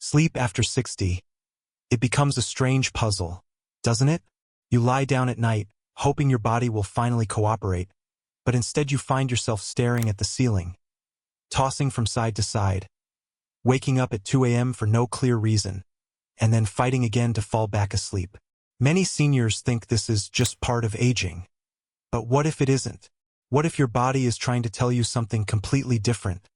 Sleep after 60. It becomes a strange puzzle, doesn't it? You lie down at night, hoping your body will finally cooperate, but instead you find yourself staring at the ceiling, tossing from side to side, waking up at 2 a.m. for no clear reason, and then fighting again to fall back asleep. Many seniors think this is just part of aging. But what if it isn't? What if your body is trying to tell you something completely different?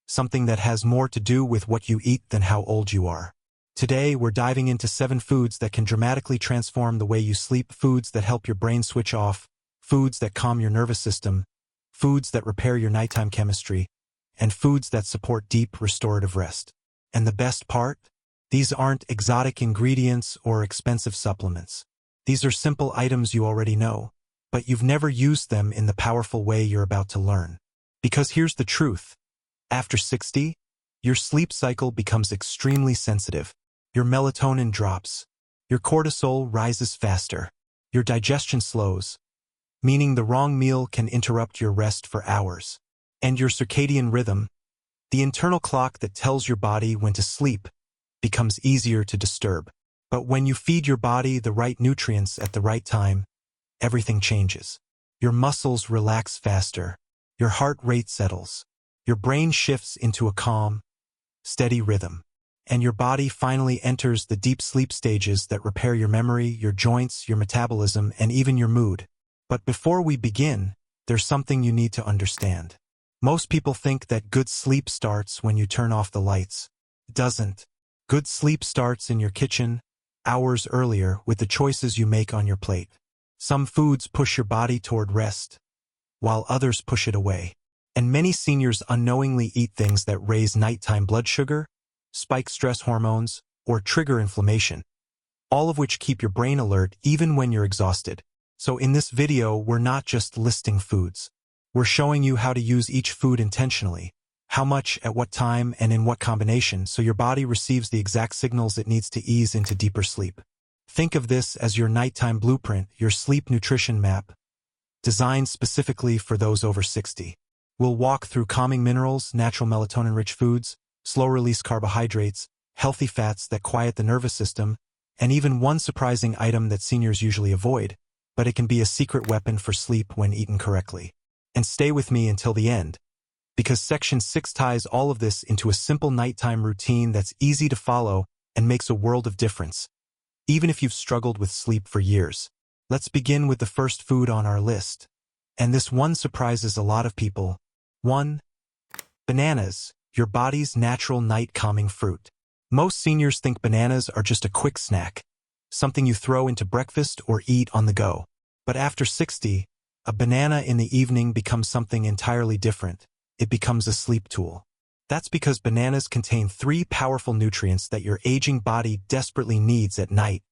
Something that has more to do with what you eat than how old you are. Today, we're diving into 7 foods that can dramatically transform the way you sleep, foods that help your brain switch off, foods that calm your nervous system, foods that repair your nighttime chemistry, and foods that support deep, restorative rest. And the best part? These aren't exotic ingredients or expensive supplements. These are simple items you already know, but you've never used them in the powerful way you're about to learn. Because here's the truth. After 60, your sleep cycle becomes extremely sensitive. Your melatonin drops. Your cortisol rises faster. Your digestion slows, meaning the wrong meal can interrupt your rest for hours. And your circadian rhythm, the internal clock that tells your body when to sleep, becomes easier to disturb. But when you feed your body the right nutrients at the right time, everything changes. Your muscles relax faster. Your heart rate settles. Your brain shifts into a calm, steady rhythm. And your body finally enters the deep sleep stages that repair your memory, your joints, your metabolism, and even your mood. But before we begin, there's something you need to understand. Most people think that good sleep starts when you turn off the lights. It doesn't. Good sleep starts in your kitchen, hours earlier, with the choices you make on your plate. Some foods push your body toward rest, while others push it away. And many seniors unknowingly eat things that raise nighttime blood sugar, spike stress hormones, or trigger inflammation, all of which keep your brain alert even when you're exhausted. So in this video, we're not just listing foods. We're showing you how to use each food intentionally, how much, at what time, and in what combination, so your body receives the exact signals it needs to ease into deeper sleep. Think of this as your nighttime blueprint, your sleep nutrition map, designed specifically for those over 60. We'll walk through calming minerals, natural melatonin-rich foods, slow-release carbohydrates, healthy fats that quiet the nervous system, and even one surprising item that seniors usually avoid, but it can be a secret weapon for sleep when eaten correctly. And stay with me until the end, because Section 6 ties all of this into a simple nighttime routine that's easy to follow and makes a world of difference, even if you've struggled with sleep for years. Let's begin with the first food on our list. And this one surprises a lot of people. 1. Bananas, your body's natural night-calming fruit. Most seniors think bananas are just a quick snack, something you throw into breakfast or eat on the go. But after 60, a banana in the evening becomes something entirely different. It becomes a sleep tool. That's because bananas contain 3 powerful nutrients that your aging body desperately needs at night: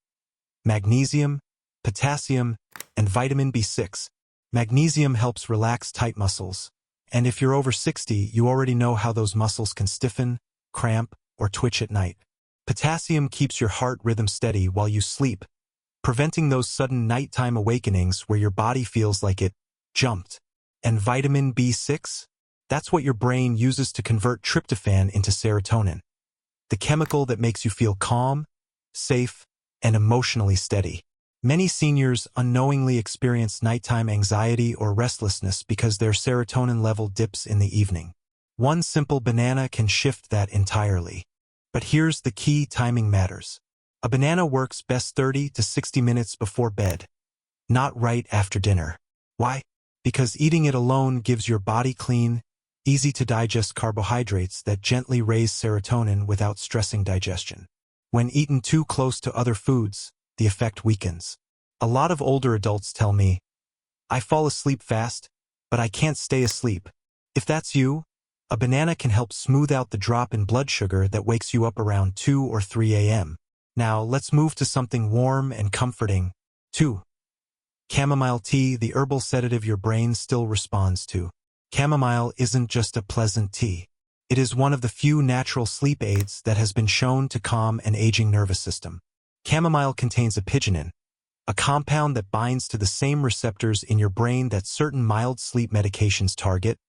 magnesium, potassium, and vitamin B6. Magnesium helps relax tight muscles. And if you're over 60, you already know how those muscles can stiffen, cramp, or twitch at night. Potassium keeps your heart rhythm steady while you sleep, preventing those sudden nighttime awakenings where your body feels like it jumped. And vitamin B6? That's what your brain uses to convert tryptophan into serotonin, the chemical that makes you feel calm, safe, and emotionally steady. Many seniors unknowingly experience nighttime anxiety or restlessness because their serotonin level dips in the evening. One simple banana can shift that entirely. But here's the key: timing matters. A banana works best 30 to 60 minutes before bed, not right after dinner. Why? Because eating it alone gives your body clean, easy-to-digest carbohydrates that gently raise serotonin without stressing digestion. When eaten too close to other foods, the effect weakens. A lot of older adults tell me, "I fall asleep fast, but I can't stay asleep." If that's you, a banana can help smooth out the drop in blood sugar that wakes you up around 2 or 3 a.m. Now, let's move to something warm and comforting. 2. Chamomile tea, the herbal sedative your brain still responds to. Chamomile isn't just a pleasant tea. It is one of the few natural sleep aids that has been shown to calm an aging nervous system. Chamomile contains apigenin, a compound that binds to the same receptors in your brain that certain mild sleep medications target,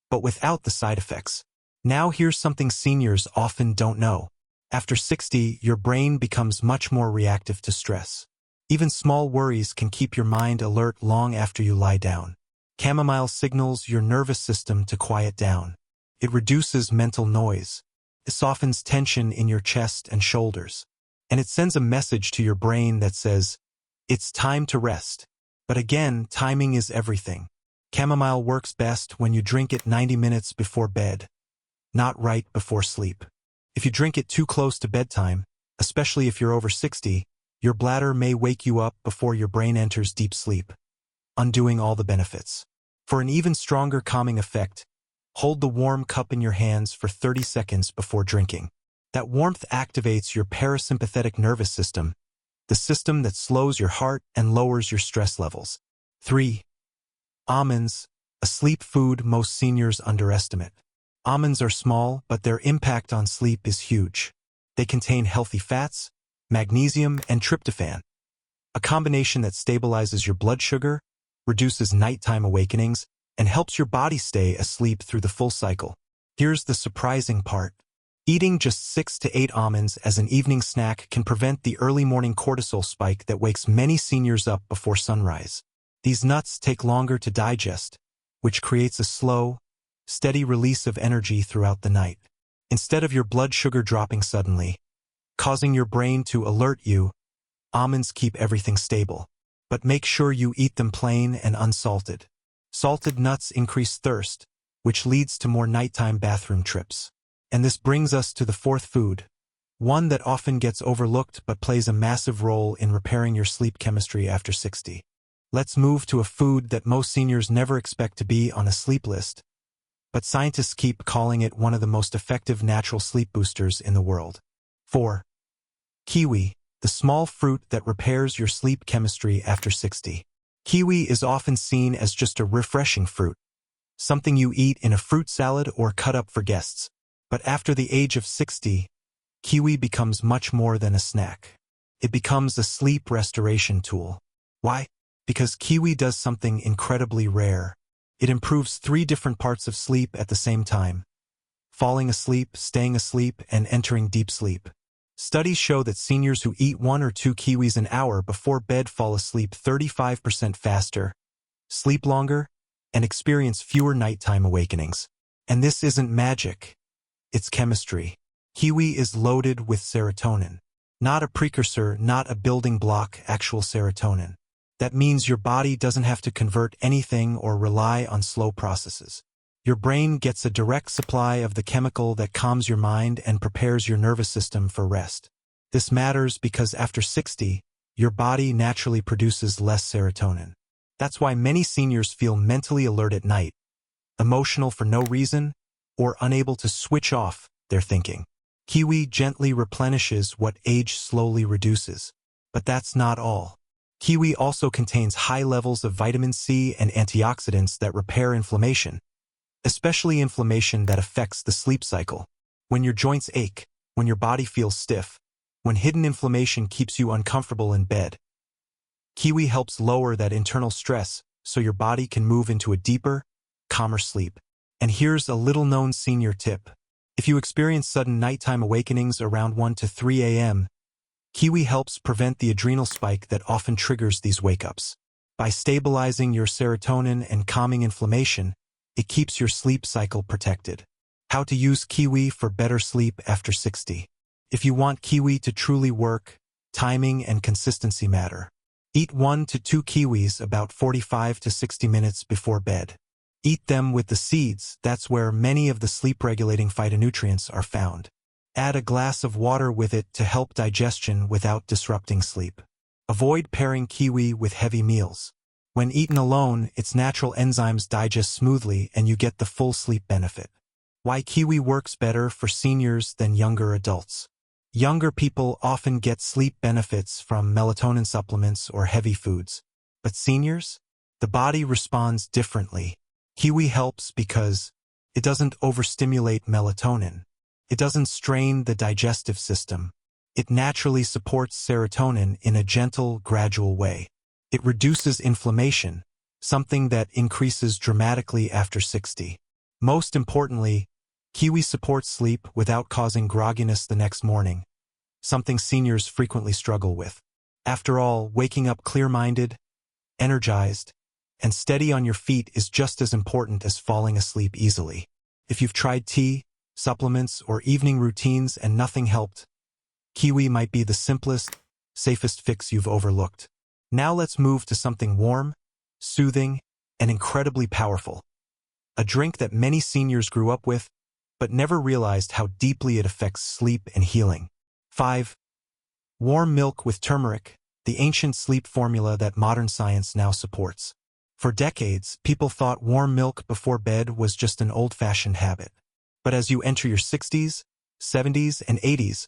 but without the side effects. Now here's something seniors often don't know. After 60, your brain becomes much more reactive to stress. Even small worries can keep your mind alert long after you lie down. Chamomile signals your nervous system to quiet down. It reduces mental noise. It softens tension in your chest and shoulders. And it sends a message to your brain that says, it's time to rest. But again, timing is everything. Chamomile works best when you drink it 90 minutes before bed, not right before sleep. If you drink it too close to bedtime, especially if you're over 60, your bladder may wake you up before your brain enters deep sleep, undoing all the benefits. For an even stronger calming effect, hold the warm cup in your hands for 30 seconds before drinking. That warmth activates your parasympathetic nervous system, the system that slows your heart and lowers your stress levels. 3. Almonds, a sleep food most seniors underestimate. Almonds are small, but their impact on sleep is huge. They contain healthy fats, magnesium, and tryptophan, a combination that stabilizes your blood sugar, reduces nighttime awakenings, and helps your body stay asleep through the full cycle. Here's the surprising part. Eating just 6 to 8 almonds as an evening snack can prevent the early morning cortisol spike that wakes many seniors up before sunrise. These nuts take longer to digest, which creates a slow, steady release of energy throughout the night. Instead of your blood sugar dropping suddenly, causing your brain to alert you, almonds keep everything stable. But make sure you eat them plain and unsalted. Salted nuts increase thirst, which leads to more nighttime bathroom trips. And this brings us to the fourth food, one that often gets overlooked but plays a massive role in repairing your sleep chemistry after 60. Let's move to a food that most seniors never expect to be on a sleep list, but scientists keep calling it one of the most effective natural sleep boosters in the world. 4. Kiwi, the small fruit that repairs your sleep chemistry after 60. Kiwi is often seen as just a refreshing fruit, something you eat in a fruit salad or cut up for guests. But after the age of 60, kiwi becomes much more than a snack. It becomes a sleep restoration tool. Why? Because kiwi does something incredibly rare. It improves 3 different parts of sleep at the same time: falling asleep, staying asleep, and entering deep sleep. Studies show that seniors who eat 1 or 2 kiwis an hour before bed fall asleep 35% faster, sleep longer, and experience fewer nighttime awakenings. And this isn't magic. It's chemistry. Kiwi is loaded with serotonin. Not a precursor, not a building block, actual serotonin. That means your body doesn't have to convert anything or rely on slow processes. Your brain gets a direct supply of the chemical that calms your mind and prepares your nervous system for rest. This matters because after 60, your body naturally produces less serotonin. That's why many seniors feel mentally alert at night, emotional for no reason, or unable to switch off their thinking. Kiwi gently replenishes what age slowly reduces. But that's not all. Kiwi also contains high levels of vitamin C and antioxidants that repair inflammation, especially inflammation that affects the sleep cycle. When your joints ache, when your body feels stiff, when hidden inflammation keeps you uncomfortable in bed, kiwi helps lower that internal stress so your body can move into a deeper, calmer sleep. And here's a little-known senior tip. If you experience sudden nighttime awakenings around 1 to 3 a.m., kiwi helps prevent the adrenal spike that often triggers these wake-ups. By stabilizing your serotonin and calming inflammation, it keeps your sleep cycle protected. How to use kiwi for better sleep after 60. If you want kiwi to truly work, timing and consistency matter. Eat 1 to 2 kiwis about 45 to 60 minutes before bed. Eat them with the seeds, that's where many of the sleep-regulating phytonutrients are found. Add a glass of water with it to help digestion without disrupting sleep. Avoid pairing kiwi with heavy meals. When eaten alone, its natural enzymes digest smoothly and you get the full sleep benefit. Why kiwi works better for seniors than younger adults. Younger people often get sleep benefits from melatonin supplements or heavy foods. But seniors? The body responds differently. Kiwi helps because it doesn't overstimulate melatonin. It doesn't strain the digestive system. It naturally supports serotonin in a gentle, gradual way. It reduces inflammation, something that increases dramatically after 60. Most importantly, Kiwi supports sleep without causing grogginess the next morning, something seniors frequently struggle with. After all, waking up clear-minded, energized, and steady on your feet is just as important as falling asleep easily. If you've tried tea, supplements, or evening routines and nothing helped, kiwi might be the simplest, safest fix you've overlooked. Now let's move to something warm, soothing, and incredibly powerful. A drink that many seniors grew up with, but never realized how deeply it affects sleep and healing. 5. Warm milk with turmeric, the ancient sleep formula that modern science now supports. For decades, people thought warm milk before bed was just an old-fashioned habit. But as you enter your 60s, 70s, and 80s,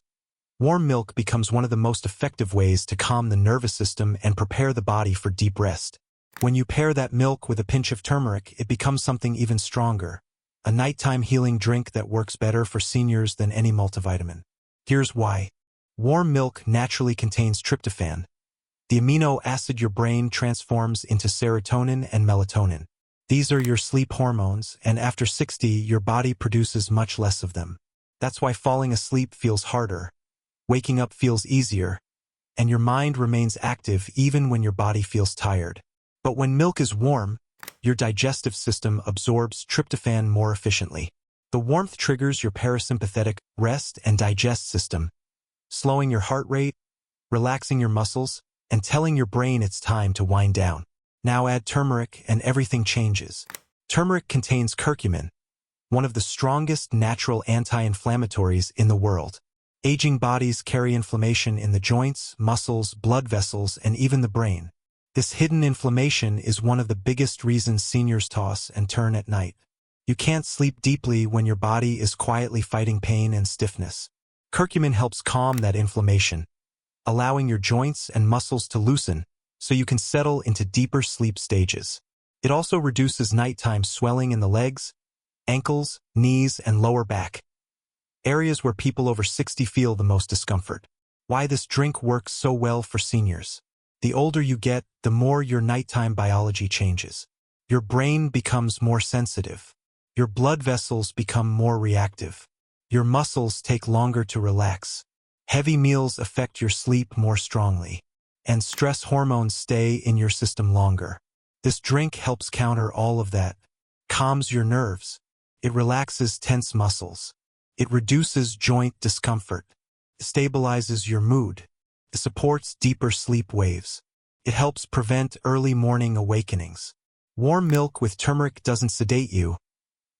warm milk becomes one of the most effective ways to calm the nervous system and prepare the body for deep rest. When you pair that milk with a pinch of turmeric, it becomes something even stronger, a nighttime healing drink that works better for seniors than any multivitamin. Here's why. Warm milk naturally contains tryptophan, the amino acid your brain transforms into serotonin and melatonin. These are your sleep hormones, and after 60, your body produces much less of them. That's why falling asleep feels harder, waking up feels easier, and your mind remains active even when your body feels tired. But when milk is warm, your digestive system absorbs tryptophan more efficiently. The warmth triggers your parasympathetic rest and digest system, slowing your heart rate, relaxing your muscles, and telling your brain it's time to wind down. Now add turmeric and everything changes. Turmeric contains curcumin, one of the strongest natural anti-inflammatories in the world. Aging bodies carry inflammation in the joints, muscles, blood vessels, and even the brain. This hidden inflammation is one of the biggest reasons seniors toss and turn at night. You can't sleep deeply when your body is quietly fighting pain and stiffness. Curcumin helps calm that inflammation, allowing your joints and muscles to loosen so you can settle into deeper sleep stages. It also reduces nighttime swelling in the legs, ankles, knees, and lower back, areas where people over 60 feel the most discomfort. Why this drink works so well for seniors. The older you get, the more your nighttime biology changes. Your brain becomes more sensitive. Your blood vessels become more reactive. Your muscles take longer to relax. Heavy meals affect your sleep more strongly, and stress hormones stay in your system longer. This drink helps counter all of that, calms your nerves. It relaxes tense muscles. It reduces joint discomfort. It stabilizes your mood. It supports deeper sleep waves. It helps prevent early morning awakenings. Warm milk with turmeric doesn't sedate you.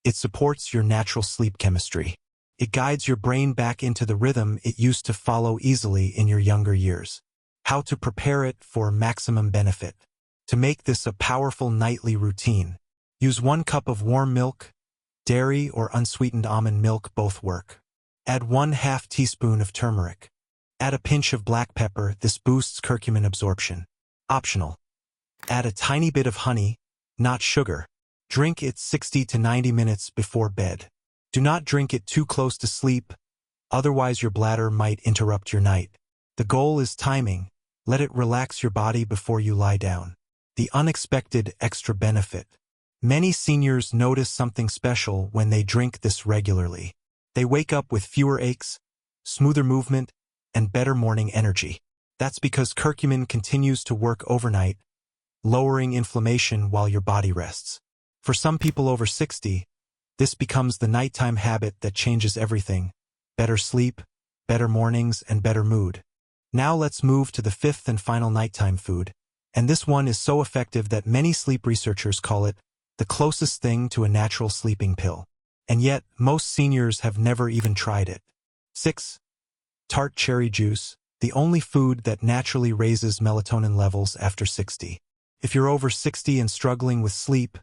It supports your natural sleep chemistry. It guides your brain back into the rhythm it used to follow easily in your younger years. How to prepare it for maximum benefit. To make this a powerful nightly routine, use 1 cup of warm milk. Dairy or unsweetened almond milk both work. Add 1/2 teaspoon of turmeric. Add a pinch of black pepper. This boosts curcumin absorption. Optional. Add a tiny bit of honey, not sugar. Drink it 60 to 90 minutes before bed. Do not drink it too close to sleep, otherwise your bladder might interrupt your night. The goal is timing. Let it relax your body before you lie down. The unexpected extra benefit. Many seniors notice something special when they drink this regularly. They wake up with fewer aches, smoother movement, and better morning energy. That's because curcumin continues to work overnight, lowering inflammation while your body rests. For some people over 60, this becomes the nighttime habit that changes everything. Better sleep, better mornings, and better mood. Now let's move to the 5th and final nighttime food. And this one is so effective that many sleep researchers call it the closest thing to a natural sleeping pill. And yet, most seniors have never even tried it. 6. Tart cherry juice, the only food that naturally raises melatonin levels after 60. If you're over 60 and struggling with sleep,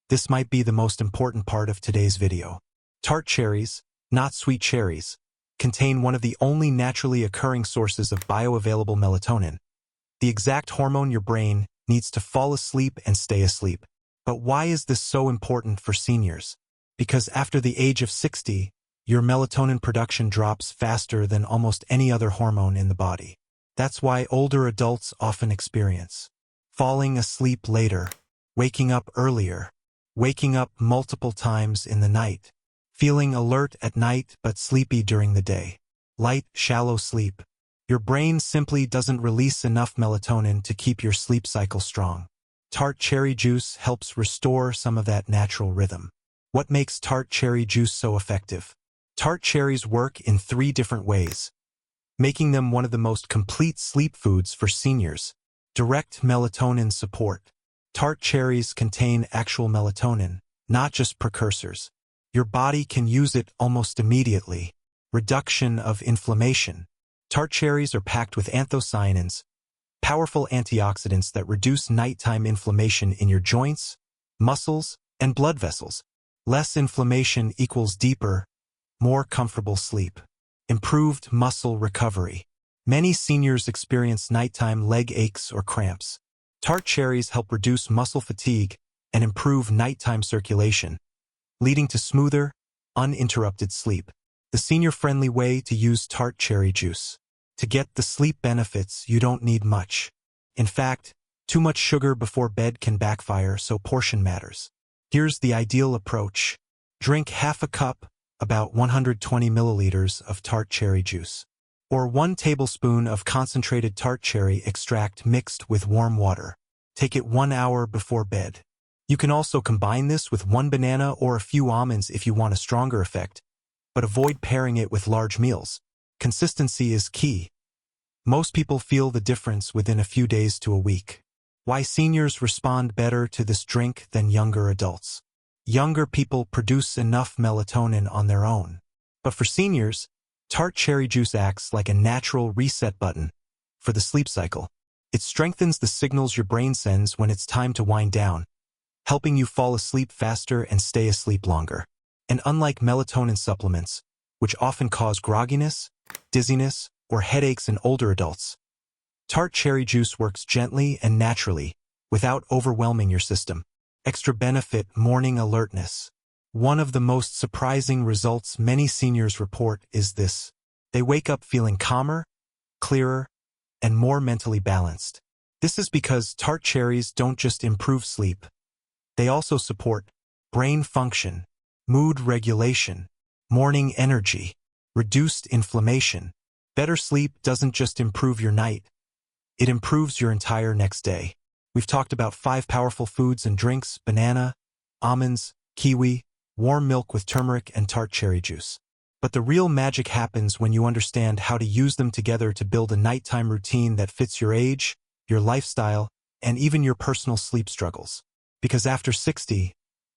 this might be the most important part of today's video. Tart cherries, not sweet cherries, contain one of the only naturally occurring sources of bioavailable melatonin, the exact hormone your brain needs to fall asleep and stay asleep. But why is this so important for seniors? Because after the age of 60, your melatonin production drops faster than almost any other hormone in the body. That's why older adults often experience falling asleep later, waking up earlier, waking up multiple times in the night. Feeling alert at night but sleepy during the day. Light, shallow sleep. Your brain simply doesn't release enough melatonin to keep your sleep cycle strong. Tart cherry juice helps restore some of that natural rhythm. What makes tart cherry juice so effective? Tart cherries work in 3 different ways, making them one of the most complete sleep foods for seniors. Direct melatonin support. Tart cherries contain actual melatonin, not just precursors. Your body can use it almost immediately. Reduction of inflammation. Tart cherries are packed with anthocyanins, powerful antioxidants that reduce nighttime inflammation in your joints, muscles, and blood vessels. Less inflammation equals deeper, more comfortable sleep. Improved muscle recovery. Many seniors experience nighttime leg aches or cramps. Tart cherries help reduce muscle fatigue and improve nighttime circulation, leading to smoother, uninterrupted sleep. The senior-friendly way to use tart cherry juice. To get the sleep benefits, you don't need much. In fact, too much sugar before bed can backfire, so portion matters. Here's the ideal approach. Drink half a cup, about 120 milliliters of tart cherry juice, or 1 tablespoon of concentrated tart cherry extract mixed with warm water. Take it 1 hour before bed. You can also combine this with 1 banana or a few almonds if you want a stronger effect, but avoid pairing it with large meals. Consistency is key. Most people feel the difference within a few days to a week. Why seniors respond better to this drink than younger adults. Younger people produce enough melatonin on their own. But for seniors, tart cherry juice acts like a natural reset button for the sleep cycle. It strengthens the signals your brain sends when it's time to wind down, helping you fall asleep faster and stay asleep longer. And unlike melatonin supplements, which often cause grogginess, dizziness, or headaches in older adults, tart cherry juice works gently and naturally, without overwhelming your system. Extra benefit: morning alertness. One of the most surprising results many seniors report is this. They wake up feeling calmer, clearer, and more mentally balanced. This is because tart cherries don't just improve sleep. They also support brain function, mood regulation, morning energy, reduced inflammation. Better sleep doesn't just improve your night, it improves your entire next day. We've talked about 5 powerful foods and drinks: banana, almonds, kiwi, warm milk with turmeric, and tart cherry juice. But the real magic happens when you understand how to use them together to build a nighttime routine that fits your age, your lifestyle, and even your personal sleep struggles. Because after 60,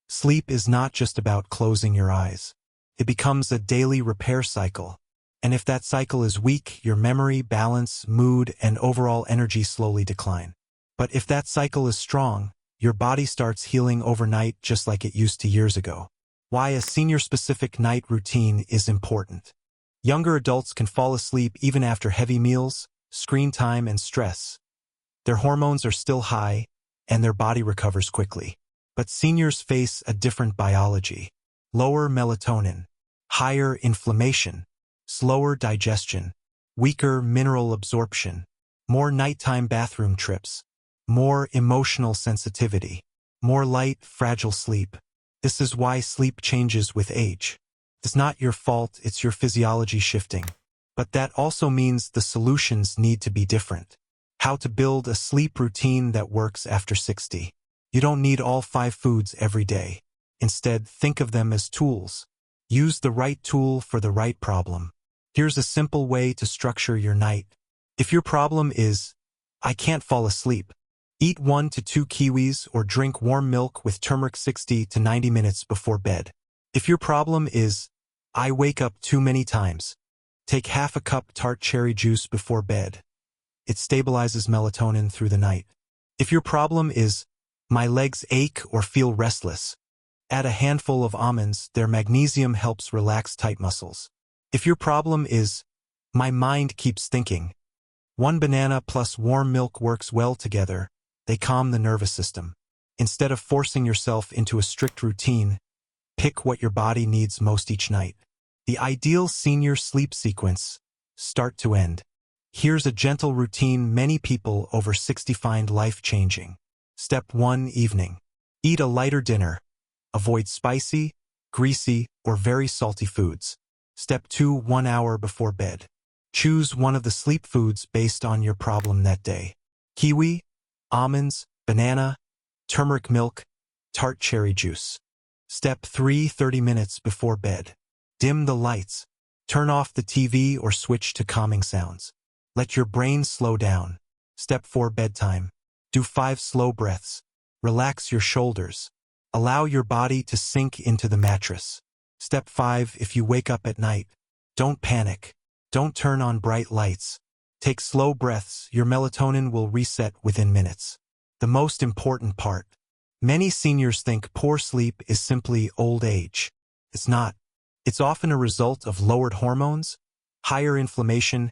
sleep is not just about closing your eyes. It becomes a daily repair cycle. And if that cycle is weak, your memory, balance, mood, and overall energy slowly decline. But if that cycle is strong, your body starts healing overnight just like it used to years ago. Why a senior-specific night routine is important. Younger adults can fall asleep even after heavy meals, screen time, and stress. Their hormones are still high, and their body recovers quickly. But seniors face a different biology. Lower melatonin, higher inflammation, slower digestion, weaker mineral absorption, more nighttime bathroom trips, more emotional sensitivity, more light, fragile sleep. This is why sleep changes with age. It's not your fault, it's your physiology shifting. But that also means the solutions need to be different. How to build a sleep routine that works after 60. You don't need all 5 foods every day. Instead, think of them as tools. Use the right tool for the right problem. Here's a simple way to structure your night. If your problem is, I can't fall asleep, eat 1 to 2 kiwis or drink warm milk with turmeric 60 to 90 minutes before bed. If your problem is, I wake up too many times, take half a cup tart cherry juice before bed. It stabilizes melatonin through the night. If your problem is, my legs ache or feel restless, add a handful of almonds. Their magnesium helps relax tight muscles. If your problem is, my mind keeps thinking, 1 banana plus warm milk works well together. They calm the nervous system. Instead of forcing yourself into a strict routine, pick what your body needs most each night. The ideal senior sleep sequence, start to end. Here's a gentle routine many people over 60 find life-changing. Step 1: evening. Eat a lighter dinner. Avoid spicy, greasy, or very salty foods. Step 2. 1 hour before bed. Choose one of the sleep foods based on your problem that day. Kiwi, almonds, banana, turmeric milk, tart cherry juice. Step 3. 30 minutes before bed. Dim the lights. Turn off the TV or switch to calming sounds. Let your brain slow down. Step 4. Bedtime. Do 5 slow breaths. Relax your shoulders. Allow your body to sink into the mattress. Step 5. If you wake up at night, don't panic. Don't turn on bright lights. Take slow breaths. Your melatonin will reset within minutes. The most important part. Many seniors think poor sleep is simply old age. It's not. It's often a result of lowered hormones, higher inflammation,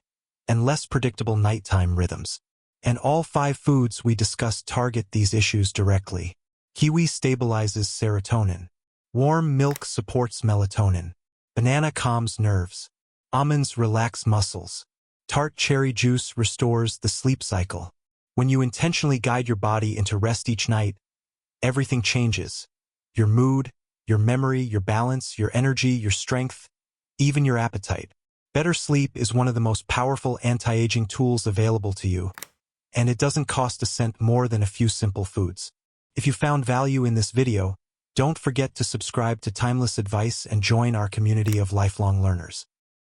and less predictable nighttime rhythms. And all 5 foods we discussed target these issues directly. Kiwi stabilizes serotonin. Warm milk supports melatonin. Banana calms nerves. Almonds relax muscles. Tart cherry juice restores the sleep cycle. When you intentionally guide your body into rest each night, everything changes. Your mood, your memory, your balance, your energy, your strength, even your appetite. Better sleep is one of the most powerful anti-aging tools available to you, and it doesn't cost a cent more than a few simple foods. If you found value in this video, don't forget to subscribe to Timeless Advice and join our community of lifelong learners.